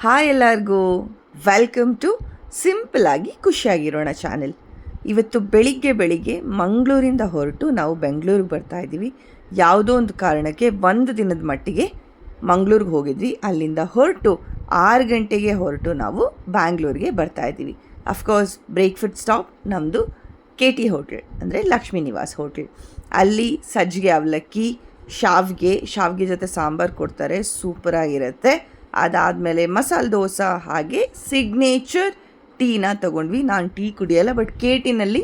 Hi ಎಲ್ಲರಿಗೂ, welcome to simple ಆಗಿ ಖುಷಿಯಾಗಿರೋಣ channel. ಇವತ್ತು ಬೆಳಿಗ್ಗೆ ಮಂಗಳೂರಿಂದ ಹೊರಟು ನಾವು ಬೆಂಗಳೂರಿಗೆ ಬರ್ತಾ ಇದ್ದೀವಿ. ಯಾವುದೋ ಒಂದು ಕಾರಣಕ್ಕೆ ಒಂದು ದಿನದ ಮಟ್ಟಿಗೆ ಮಂಗಳೂರಿಗೆ ಹೋಗಿದ್ವಿ. ಅಲ್ಲಿಂದ ಹೊರಟು 6 ಗಂಟೆಗೆ ಹೊರಟು ನಾವು ಬ್ಯಾಂಗ್ಳೂರಿಗೆ ಬರ್ತಾ ಇದ್ದೀವಿ. ಅಫ್ಕೋರ್ಸ್ ಬ್ರೇಕ್ಫಾಸ್ಟ್ ಸ್ಟಾಪ್ ನಮ್ಮದು KT ಹೋಟೆಲ್, ಅಂದರೆ ಲಕ್ಷ್ಮೀ ನಿವಾಸ್ ಹೋಟೆಲ್. ಅಲ್ಲಿ ಸಜ್ಜಿಗೆ ಅವಲಕ್ಕಿ, ಶಾವಿಗೆ ಜೊತೆ ಸಾಂಬಾರು ಕೊಡ್ತಾರೆ, ಸೂಪರಾಗಿರುತ್ತೆ. ಅದಾದಮೇಲೆ ಮಸಾಲೆ ದೋಸೆ, ಹಾಗೆ ಸಿಗ್ನೇಚರ್ ಟೀನ ತೊಗೊಂಡ್ವಿ. ನಾನು ಟೀ ಕುಡಿಯೋಲ್ಲ, ಬಟ್ KTನಲ್ಲಿ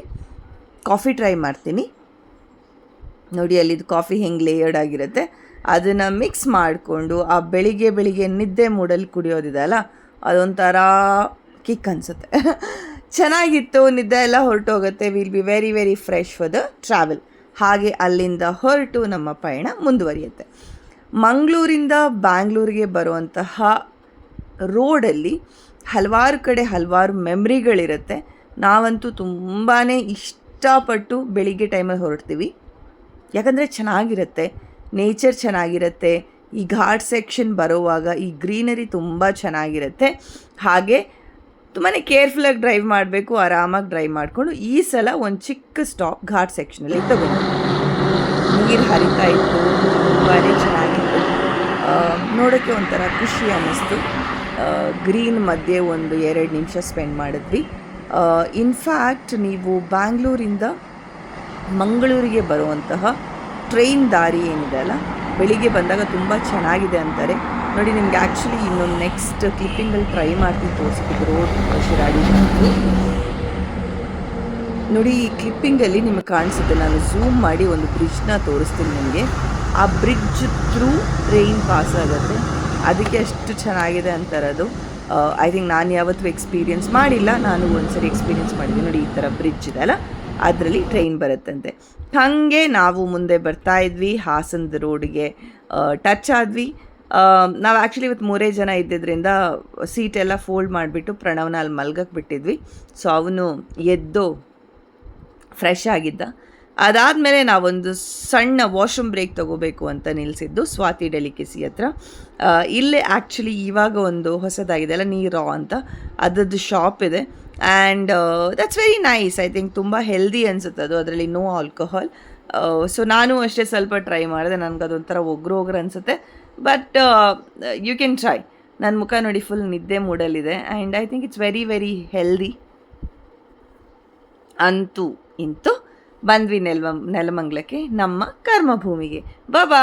ಕಾಫಿ ಟ್ರೈ ಮಾಡ್ತೀನಿ. ನೋಡಿ ಅಲ್ಲಿದ್ದು ಕಾಫಿ ಹೆಂಗೆ ಲೇಯರ್ಡ್ ಆಗಿರುತ್ತೆ, ಅದನ್ನು ಮಿಕ್ಸ್ ಮಾಡಿಕೊಂಡು ಆ ಬೆಳಿಗ್ಗೆ ನಿದ್ದೆ ಮೂಡಲ್ಲಿ ಕುಡಿಯೋದಿದೆಯಲ್ಲ, ಅದೊಂಥರ ಕಿಕ್ ಅನಿಸುತ್ತೆ. ಚೆನ್ನಾಗಿತ್ತು. ನಿದ್ದೆ ಎಲ್ಲ ಹೊರಟೋಗುತ್ತೆ. Will be very very fresh for the travel. ಹಾಗೆ ಅಲ್ಲಿಂದ ಹೊರಟು ನಮ್ಮ ಪಯಣ ಮುಂದುವರಿಯುತ್ತೆ. ಮಂಗಳೂರಿಂದ ಬ್ಯಾಂಗ್ಳೂರಿಗೆ ಬರುವಂತಹ ರೋಡಲ್ಲಿ ಹಲವಾರು ಕಡೆ ಹಲವಾರು ಮೆಮ್ರಿಗಳಿರುತ್ತೆ. ನಾವಂತೂ ತುಂಬಾ ಇಷ್ಟಪಟ್ಟು ಬೆಳಿಗ್ಗೆ ಟೈಮಲ್ಲಿ ಹೊರಡ್ತೀವಿ, ಯಾಕಂದರೆ ಚೆನ್ನಾಗಿರುತ್ತೆ, ನೇಚರ್ ಚೆನ್ನಾಗಿರುತ್ತೆ. ಈ ಘಾಟ್ ಸೆಕ್ಷನ್ ಬರೋವಾಗ ಈ ಗ್ರೀನರಿ ತುಂಬ ಚೆನ್ನಾಗಿರುತ್ತೆ. ಹಾಗೆ ತುಂಬಾ ಕೇರ್ಫುಲ್ಲಾಗಿ ಡ್ರೈವ್ ಮಾಡಬೇಕು, ಆರಾಮಾಗಿ ಡ್ರೈವ್ ಮಾಡಿಕೊಂಡು ಈ ಸಲ ಒಂದು ಚಿಕ್ಕ ಸ್ಟಾಪ್ ಘಾಟ್ ಸೆಕ್ಷನಲ್ಲಿ ತಗೊಂಡು ನೀರು ಹರಿತಾ ಇತ್ತು, ತುಂಬಾ ಚೆನ್ನಾಗಿತ್ತು. ನೋಡೋಕ್ಕೆ ಒಂಥರ ಖುಷಿ ಅನ್ನಿಸ್ತು. ಗ್ರೀನ್ ಮಧ್ಯೆ ಒಂದು 2 ನಿಮಿಷ ಸ್ಪೆಂಡ್ ಮಾಡಿದ್ವಿ. ಇನ್ಫ್ಯಾಕ್ಟ್ ನೀವು ಬ್ಯಾಂಗ್ಳೂರಿಂದ ಮಂಗಳೂರಿಗೆ ಬರುವಂತಹ ಟ್ರೈನ್ ದಾರಿ ಏನಿದೆ ಅಲ್ಲ, ಬೆಳಿಗ್ಗೆ ಬಂದಾಗ ತುಂಬ ಚೆನ್ನಾಗಿದೆ ಅಂತಾರೆ. ನೋಡಿ, ನಿಮ್ಗೆ ಆ್ಯಕ್ಚುಲಿ ಇನ್ನೊಂದು ನೆಕ್ಸ್ಟ್ ಕ್ಲಿಪ್ಪಿಂಗಲ್ಲಿ ಟ್ರೈ ಮಾಡ್ತೀನಿ ತೋರಿಸಿದ್ದು ರೋಡ್ ಶಿರಾಡಿ. ನೋಡಿ, ಈ ಕ್ಲಿಪ್ಪಿಂಗಲ್ಲಿ ನಿಮಗೆ ಕಾಣಿಸುತ್ತೆ, ನಾನು ಝೂಮ್ ಮಾಡಿ ಒಂದು ಬ್ರಿಡ್ಜ್ನ ತೋರಿಸ್ತೀನಿ ನಿಮಗೆ. ಆ ಬ್ರಿಡ್ಜ್ ಥ್ರೂ ಟ್ರೈನ್ ಪಾಸ್ ಆಗುತ್ತೆ, ಅದಕ್ಕೆ ಅಷ್ಟು ಚೆನ್ನಾಗಿದೆ ಅಂತಾರದು. ಐ ಥಿಂಕ್ ನಾನು ಯಾವತ್ತೂ ಎಕ್ಸ್ಪೀರಿಯೆನ್ಸ್ ಮಾಡಿಲ್ಲ, ನಾನು ಒಂದ್ಸರಿ ಎಕ್ಸ್ಪೀರಿಯೆನ್ಸ್ ಮಾಡಿದ್ದೀನಿ. ನೋಡಿ, ಈ ಥರ ಬ್ರಿಡ್ಜ್ ಇದೆ ಅಲ್ಲ, ಅದರಲ್ಲಿ ಟ್ರೈನ್ ಬರುತ್ತಂತೆ. ಹಾಗೆ ನಾವು ಮುಂದೆ ಬರ್ತಾ ಇದ್ವಿ, ಹಾಸನದ ರೋಡ್ಗೆ ಟಚ್ ಆದ್ವಿ. ನಾವು ಆ್ಯಕ್ಚುಲಿ ಇವತ್ತು 3 ಜನ ಇದ್ದಿದ್ದರಿಂದ ಸೀಟೆಲ್ಲ ಫೋಲ್ಡ್ ಮಾಡಿಬಿಟ್ಟು ಪ್ರಣವ್ನ ಅಲ್ಲಿ ಮಲ್ಗಕ್ಕೆ ಬಿಟ್ಟಿದ್ವಿ. ಸೊ ಅವನು ಎದ್ದು ಫ್ರೆಶ್ ಆಗಿದ್ದ. ಅದಾದಮೇಲೆ ನಾವೊಂದು ಸಣ್ಣ ವಾಶ್ರೂಮ್ ಬ್ರೇಕ್ ತೊಗೋಬೇಕು ಅಂತ ನಿಲ್ಲಿಸಿದ್ದು ಸ್ವಾತಿ ಡೆಲಿಕೇಸಿ ಹತ್ರ. ಇಲ್ಲೇ ಆ್ಯಕ್ಚುಲಿ ಇವಾಗ ಒಂದು ಹೊಸದಾಗಿದೆ ಅಲ್ಲ, ನೀರಾ ಅಂತ, ಅದರದ್ದು ಶಾಪ್ ಇದೆ. And that's very nice. I think ತುಂಬ ಹೆಲ್ದಿ ಅನಿಸುತ್ತೆ ಅದು, ಅದರಲ್ಲಿ ನೋ ಆಲ್ಕೋಹಾಲ್. ಸೊ ನಾನು ಅಷ್ಟೇ ಸ್ವಲ್ಪ ಟ್ರೈ ಮಾಡಿದೆ. ನನಗೆ ಅದೊಂಥರ ಒಗ್ರು ಅನಿಸುತ್ತೆ, ಬಟ್ ಯು ಕ್ಯಾನ್ ಟ್ರೈ. ನನ್ನ ಮುಖ ನೋಡಿ ಫುಲ್ ನಿದ್ದೆ ಮೂಡಲ್ಲಿದೆ. And I think it's very very healthy. ಅಂತೂ ಇಂತೂ ಬಂದ್ವಿ ನೆಲಮಂಗಲಕ್ಕೆ, ನಮ್ಮ ಕರ್ಮಭೂಮಿಗೆ. ಬಾಬಾ.